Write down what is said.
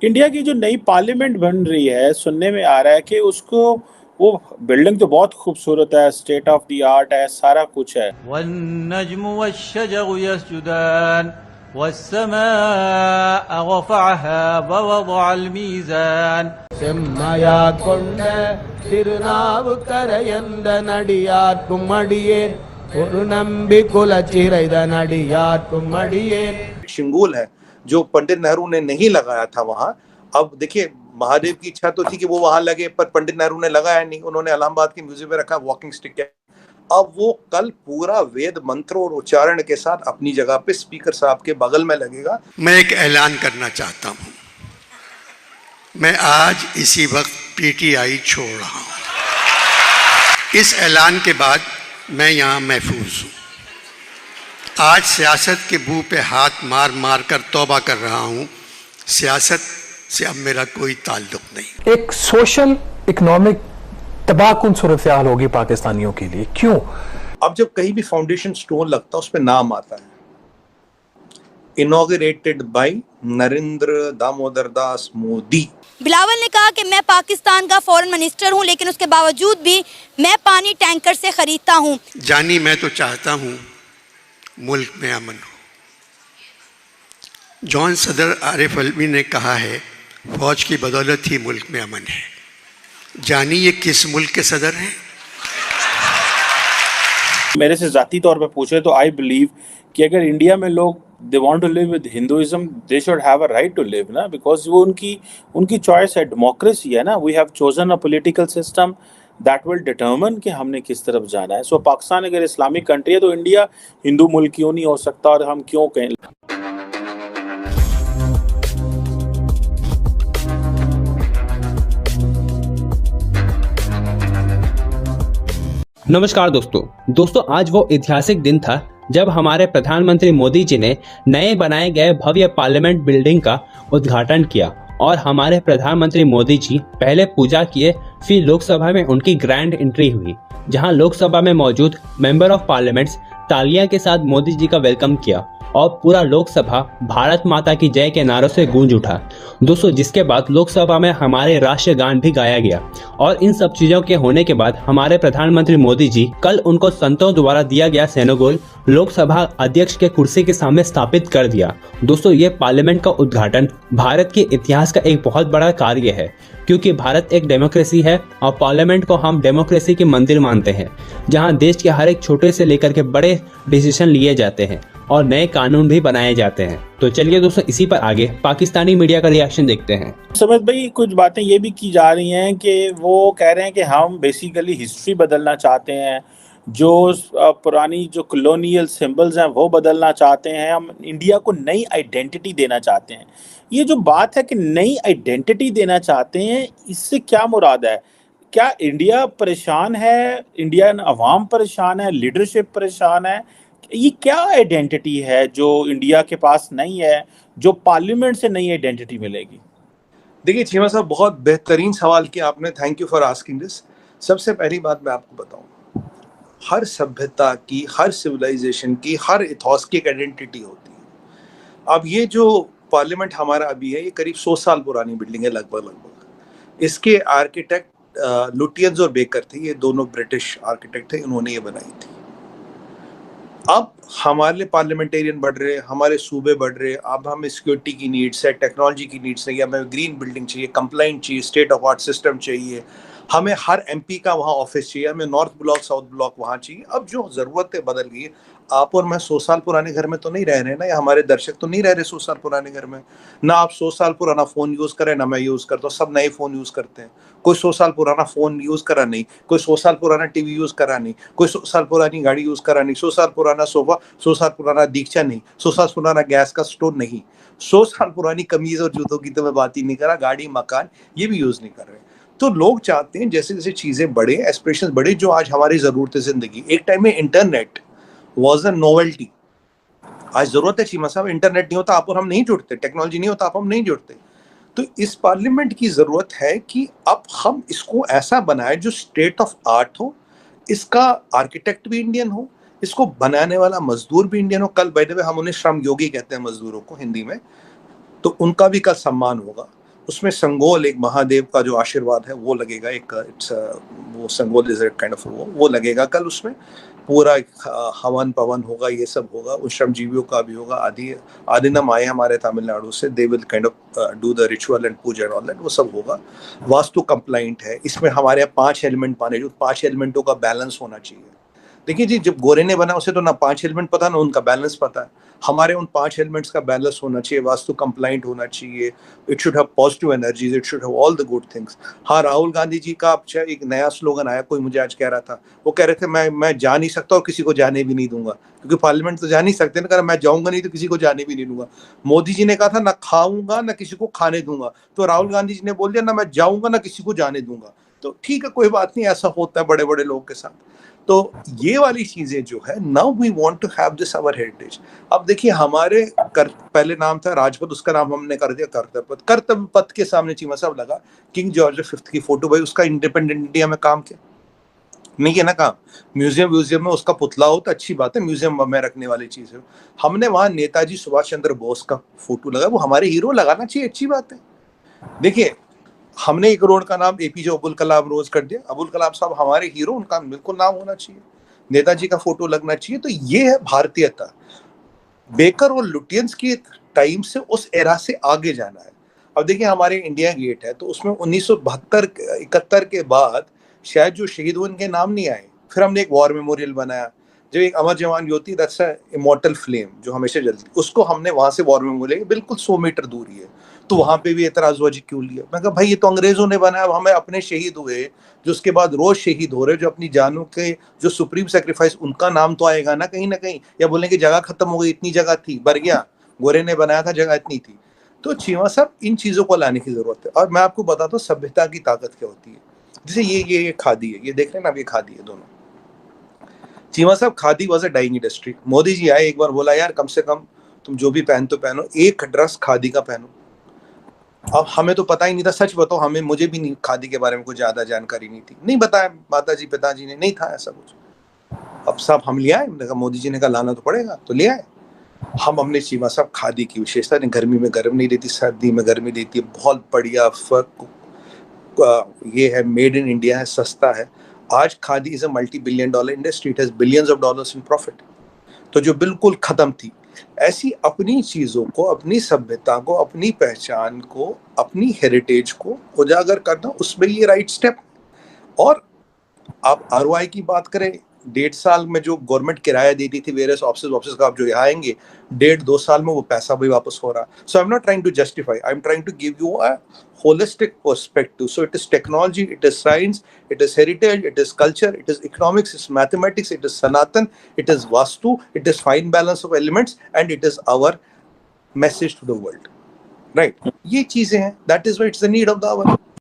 India की जो नई पार्लियामेंट बन रही है, सुनने में आ रहा है कि उसको वो बिल्डिंग तो बहुत खूबसूरत है, स्टेट ऑफ द आर्ट है, सारा कुछ है। वन्नज्मु वश्शजरु यस्जुदान वस्समाअ रफ़अहा ववदअल मीज़ान செம்மையா கொண்ட திருநாவுக்கரையந்த நடியார்க்கும் அடியேன் ஒரு நம்பி குலச்சிறைத நடியார்க்கும் अडियेन। शिंगूल है जो पंडित नेहरू ने नहीं लगाया था वहां। अब देखिए, महादेव की इच्छा तो थी कि वो वहां लगे, पर पंडित नेहरू ने लगाया नहीं। उन्होंने इलाहाबाद के म्यूजियम में रखा, वॉकिंग स्टिक है। अब वो कल पूरा वेद मंत्र और उच्चारण के साथ अपनी जगह पे स्पीकर साहब के बगल में लगेगा। मैं एक ऐलान करना चाहता हूं, मैं आज इसी वक्त पीटीआई छोड़ रहा हूं। इस ऐलान के बाद मैं यहाँ महफूज हूँ। आज सियासत के मुंह पे हाथ मार मार कर तौबा कर रहा हूँ। सियासत से अब मेरा कोई ताल्लुक नहीं। एक सोशल इकोनॉमिक तबाहकुन सूरत हाल होगी पाकिस्तानियों के लिए। क्यों? अब जब कहीं भी फाउंडेशन स्टोन लगता है उस पर नाम आता है, इनॉग्रेटेड बाय नरेंद्र दामोदर दास मोदी। बिलावल ने कहा कि मैं पाकिस्तान का फॉरेन मिनिस्टर हूं, लेकिन उसके बावजूद भी मैं पानी टैंकर से खरीदता हूं। जानी, मैं तो चाहता हूं मुल्क में अमन हो। जॉन सदर आरिफ अलवी ने कहा है, फौज की बदौलत ही मुल्क में अमन है। जानी, ये किस मुल्क के सदर हैं? मेरे से जाती तौर पे पूछे तो आई बिलीव कि अगर इंडिया में लोग they want to live with Hinduism, they should have a right to live ना, बिकॉज वो उनकी चॉइस है, डेमोक्रेसी है ना। We have chosen a political system that will determine कि हमने किस तरफ जाना है। सो पाकिस्तान अगर इस्लामिक कंट्री है तो इंडिया हिंदू मुल्क क्यों नहीं हो सकता, और हम क्यों कहें। नमस्कार दोस्तों, आज वो ऐतिहासिक दिन था जब हमारे प्रधानमंत्री मोदी जी ने नए बनाए गए भव्य पार्लियामेंट बिल्डिंग का उद्घाटन किया। और हमारे प्रधानमंत्री मोदी जी पहले पूजा किए, फिर लोकसभा में उनकी ग्रैंड एंट्री हुई, जहां लोकसभा में मौजूद मेंबर ऑफ पार्लियामेंट्स तालियां के साथ मोदी जी का वेलकम किया और पूरा लोकसभा भारत माता की जय के नारों से गूंज उठा दोस्तों। जिसके बाद लोकसभा में हमारे राष्ट्रीय गान भी गाया गया। और इन सब चीजों के होने के बाद हमारे प्रधानमंत्री मोदी जी कल उनको संतों द्वारा दिया गया सेनोगोल लोकसभा अध्यक्ष के कुर्सी के सामने स्थापित कर दिया। दोस्तों, ये पार्लियामेंट का उद्घाटन भारत के इतिहास का एक बहुत बड़ा कार्य है, क्योंकि भारत एक डेमोक्रेसी है और पार्लियामेंट को हम डेमोक्रेसी के मंदिर मानते हैं, जहां देश के हर एक छोटे से लेकर के बड़े डिसीजन लिए जाते हैं और नए कानून भी बनाए जाते हैं। तो चलिए दोस्तों, इसी पर आगे पाकिस्तानी मीडिया का रिएक्शन देखते हैं। समझ भाई, कुछ बातें ये भी की जा रही हैं कि वो कह रहे हैं कि हम बेसिकली हिस्ट्री बदलना चाहते हैं, जो पुरानी जो कॉलोनियल सिंबल्स हैं वो बदलना चाहते हैं, हम इंडिया को नई आइडेंटिटी देना चाहते हैं। ये जो बात है कि नई आइडेंटिटी देना चाहते हैं, इससे क्या मुराद है? क्या इंडिया परेशान है, इंडियन अवाम परेशान है, लीडरशिप परेशान है? ये क्या आइडेंटिटी है जो इंडिया के पास नहीं है, जो पार्लियामेंट से नई आइडेंटिटी मिलेगी? देखिए चीमा साहब, बहुत बेहतरीन सवाल किया आपने, thank you for asking this. सबसे पहली बात मैं आपको बताऊं, हर सभ्यता की, हर सिविलाइजेशन की, हर इथॉस की एक आइडेंटिटी होती है। अब ये जो पार्लियामेंट हमारा अभी है, ये करीब 100 साल पुरानी बिल्डिंग है लगभग। इसके आर्किटेक्ट लुटियंस और बेकर थे, ये दोनों ब्रिटिश आर्किटेक्ट थे, इन्होंने ये बनाई थी। अब हमारे पार्लियामेंटेरियन बढ़ रहे, हमारे सूबे बढ़ रहे, अब हमें सिक्योरिटी की नीड्स है, टेक्नोलॉजी की नीड्स है, हमें ग्रीन बिल्डिंग चाहिए, कंप्लाइंट चाहिए, स्टेट ऑफ आर्ट सिस्टम चाहिए, हमें हर एमपी का वहाँ ऑफिस चाहिए, हमें नॉर्थ ब्लॉक साउथ ब्लॉक वहाँ चाहिए। अब जो ज़रूरतें बदल गई है, आप और मैं 100 साल पुराने घर में तो नहीं रह रहे ना, या हमारे दर्शक तो नहीं रह रहे 100 साल पुराने घर में ना। आप 100 साल पुराना फ़ोन यूज़ करें ना मैं यूज़ करता हूँ, सब नए फ़ोन यूज़ करते हैं। कोई 100 साल पुराना फ़ोन यूज़ करा नहीं, कोई 100 साल पुराना टीवी यूज़ करा नहीं, कोई 100 साल पुरानी गाड़ी यूज़ करा नहीं, 100 साल पुराना सोफा, 100 साल पुराना दीक्षा नहीं, 100 साल पुराना गैस का स्टोव नहीं, 100 साल पुरानी कमीज और जूतों की तो मैं बात ही नहीं कर रहा, गाड़ी मकान ये भी यूज़ नहीं कर रहे। तो लोग चाहते हैं जैसे जैसे चीज़ें बढ़े, एस्पिरेशंस बढ़े, जो आज हमारी ज़रूरत है ज़िंदगी। एक टाइम में इंटरनेट वॉज अ नोवेल्टी, आज ज़रूरत है चीमा साहब। इंटरनेट नहीं होता आप और हम नहीं जुड़ते, टेक्नोलॉजी नहीं होता आप हम नहीं जुड़ते। तो इस पार्लियामेंट की ज़रूरत है कि अब हम इसको ऐसा बनाए जो स्टेट ऑफ आर्ट हो, इसका आर्किटेक्ट भी इंडियन हो, इसको बनाने वाला मजदूर भी इंडियन हो। कल बाय द वे हम उन्हें श्रम योगी कहते हैं मजदूरों को हिंदी में, तो उनका भी कल सम्मान होगा। उसमें संगोल एक महादेव का जो आशीर्वाद है वो लगेगा, एक वो संगोल इज काइंड ऑफ वो लगेगा कल। उसमें पूरा हवन पवन होगा, ये सब होगा, उन श्रमजीवियों का भी होगा। आदिनम आए हमारे तमिलनाडु से, they will kind of do the ritual and puja and all that, वो सब होगा। वास्तु कंप्लाइंट है। इसमें हमारे यहाँ 5 एलिमेंट माने, जो 5 एलिमेंटों का बैलेंस होना चाहिए। देखिए जी, जब गोरे ने बना उसे तो ना 5 एलिमेंट पता ना उनका बैलेंस पता है। हमारे उन 5 एलिमेंट्स का बैलेंस होना चाहिए, वास्तु कंप्लाइंट होना चाहिए। It should have positive energies, it should have all the good things. हाँ, राहुल गांधी जी का अच्छा एक नया स्लोगन आया, कोई मुझे आज कह रहा था, वो कह रहे थे मैं जा नहीं सकता और किसी को जाने भी नहीं दूंगा, क्योंकि पार्लियामेंट तो जा नहीं सकते ना, मैं जाऊंगा नहीं तो किसी को जाने भी नहीं दूंगा। मोदी जी ने कहा था ना खाऊंगा ना किसी को खाने दूंगा, तो राहुल गांधी जी ने बोल दिया ना मैं जाऊंगा ना किसी को जाने दूंगा। तो ठीक है, कोई बात नहीं, ऐसा होता है बड़े बड़े लोगों के साथ। तो ये वाली चीजें जो है, now we want to have this our heritage. अब देखिए, हमारे पहले नाम था राजपथ, उसका नाम हमने कर दिया कर्तव्य पथ। कर्तव्य पथ के सामने चीमा साहब लगा किंग जॉर्ज V की फोटो, भाई उसका इंडिपेंडेंट इंडिया में काम किया नहीं है ना काम। म्यूजियम में उसका पुतला हो तो अच्छी बात है, म्यूजियम में रखने वाली चीज है। हमने वहां नेताजी सुभाष चंद्र बोस का फोटो लगा, वो हमारे हीरो लगाना चाहिए, अच्छी बात है। देखिए, हमने एक रोड का नाम APJ अब्दुल कलाम रोज कर दिया। अब्दुल कलाम साहब हमारे हीरो, उनका बिल्कुल नाम होना चाहिए, नेताजी का फोटो लगना चाहिए। तो ये है भारतीयता। बेकर और लुटियंस की टाइम से उस एरा से आगे जाना है। अब देखिए, हमारे इंडिया गेट है, तो उसमें 1972-71 के बाद शायद जो शहीद हुए उनके नाम नहीं आए। फिर हमने एक वॉर मेमोरियल बनाया, जो एक अमर जवान ज्योति, दैट्स अ इमॉर्टल फ्लेम जो हमेशा जलती, उसको हमने वहां से वॉर मेमोरियल बिल्कुल 100 मीटर दूरी है, तो वहां पे भी एतराज हुआ जी क्यों लिया। मैं कहा भाई ये तो अंग्रेजों ने बनाया, हमें अपने शहीद हुए जो उसके बाद रोज शहीद हो रहे, जो अपनी जानों के जो सुप्रीम सेक्रीफाइस, उनका नाम तो आएगा ना कहीं ना कहीं। या बोलेंगे जगह खत्म हो गई, इतनी जगह थी, भर गया, गोरे ने बनाया था, जगह इतनी थी। तो चीमा साहब, इन चीजों को लाने की जरूरत है। और मैं आपको बताता हूँ सभ्यता की ताकत क्या होती है। जैसे ये खादी है, ये देख रहे हैं ना, अब ये खादी है दोनों। चीमा साहब, khadi was a dying industry. Modi ji आए, एक बार बोला यार कम से कम तुम जो भी पहनते हो पहनो, एक ड्रेस खादी का पहनो। अब हमें तो पता ही नहीं था, सच बताओ, मुझे भी नहीं, खादी के बारे में कुछ ज्यादा जानकारी नहीं थी, नहीं बताया माता जी पिताजी ने, नहीं था ऐसा कुछ। अब साहब हम ले आए, मैंने कहा मोदी जी ने कहा लाना तो पड़ेगा, तो ले आए हम। हमने चीमा साहब खादी की विशेषता, गर्मी में गर्म नहीं देती, सर्दी में गर्मी देती है, बहुत बढ़िया ये है, मेड इन इंडिया है, सस्ता है। आज khadi is a $multi-billion industry, it has billions of dollars in profit. तो जो बिल्कुल खत्म थी, ऐसी अपनी चीजों को, अपनी सभ्यता को, अपनी पहचान को, अपनी हेरिटेज को उजागर करना, उसमें ये राइट स्टेप। और आप ROI की बात करें, 1.5 साल में जो गवर्नमेंट किराया देती थी वेरियस ऑफिस का, आप जो यहाँ आएंगे 1.5-2 साल में वो पैसा भी वापस हो रहा। So I am not trying to justify, I am trying to give you a holistic perspective. So it is technology, it is science, it is heritage, it is culture, it is economics, it is mathematics, it is Sanatan, it is Vastu, it is fine balance of elements, and it is our message to the world. Right? ये चीजें हैं, that is why it's the need of the hour.